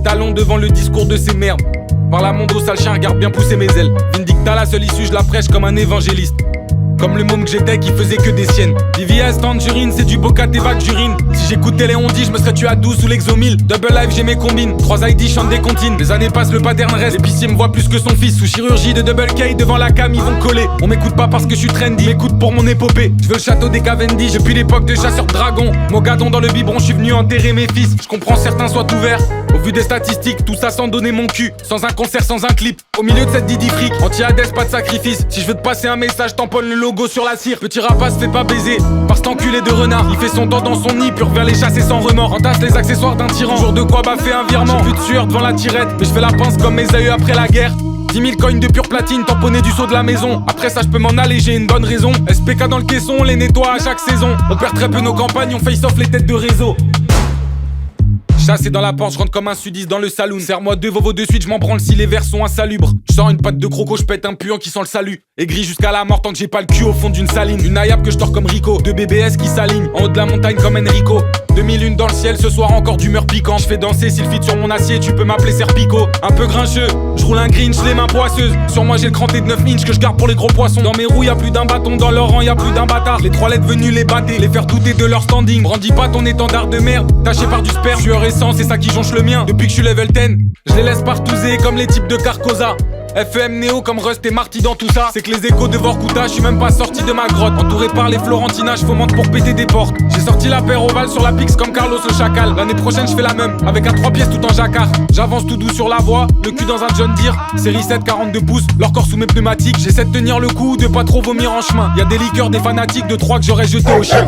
talons devant le discours de ces merdes. Par la monde au sale chien, regarde bien pousser mes ailes. Vindicta, la seule issue, je la prêche comme un évangéliste. Comme le môme que j'étais qui faisait que des siennes. DVS, tangerine, c'est du Bocat et vague j'urine. Si j'écoutais les ondis, je me serais tué à 12 sous l'exomile. Double life, j'ai mes combines. 3 ID chantent des comptines. Les années passent, le pattern reste. L'épicier me voit plus que son fils. Sous chirurgie de double K, devant la cam, ils vont coller. On m'écoute pas parce que je suis trendy, m'écoute pour mon épopée. Je veux le château des Cavendish depuis l'époque de chasseur de dragons. Mogadon dans le biberon, je suis venu enterrer mes fils. Je comprends certains soient ouverts. Au vu des statistiques, tout ça sans donner mon cul. Sans un concert, sans un clip. Au milieu de cette Didi fric, anti-Hades, pas de sacrifice. Si je veux te passer un message, tamponne le logo sur la cire. Petit rapace fait pas baiser par cet enculé de renard. Il fait son temps dans son nid, puis revient les chasser sans remords. Entasse les accessoires d'un tyran. Jour de quoi baffer un virement. J'ai plus de sueur devant la tirette, mais je fais la pince comme mes aïeux après la guerre. 10 000 coins de pure platine, tamponné du saut de la maison. Après ça, je peux m'en aller, j'ai une bonne raison. SPK dans le caisson, on les nettoie à chaque saison. On perd très peu nos campagnes, on face off les têtes de réseau. Chassé dans la porte, je rentre comme un sudiste dans le saloon. Serre-moi 2 Vovo de suite, je m'en branle si les verres sont insalubres. Je sors une patte de croco, je pète un puant qui sent le salut. Aigri jusqu'à la mort tant que j'ai pas le cul au fond d'une saline. Une naïab que je tords comme Rico, 2 BBS qui s'alignent en haut de la montagne comme Enrico. 2001 dans le ciel, ce soir encore d'humeur piquant. Je fais danser s'il fit sur mon acier, tu peux m'appeler Serpico. Un peu grincheux, je roule un Grinch, les mains poisseuses. Sur moi j'ai le cranté de 9 inches que je garde pour les gros poissons. Dans mes roues y'a plus d'un bâton, dans leur rang y'a plus d'un bâtard. Les 3 lettres venues les battre, les faire douter de leur standing. Brandis pas ton étendard de merde, taché par du sperme. Sueur et sang, c'est ça qui jonche le mien. Depuis que je suis level 10, je les laisse partouzer comme les types de Carcosa. FEM Néo comme Rust et Marty dans tout ça. C'est que les échos de Vorkuta, je suis même pas sorti de ma grotte. Entouré par les Florentinas, je fomente pour péter des portes. J'ai sorti la paire ovale sur la Pix comme Carlos le chacal. L'année prochaine je fais la même, avec un 3 pièces tout en jacquard. J'avance tout doux sur la voie, le cul dans un John Deere. Série 7, 42 pouces, leur corps sous mes pneumatiques. J'essaie de tenir le coup, de pas trop vomir en chemin. Y'a des liqueurs, des fanatiques, de 3 que j'aurais jeté au chien.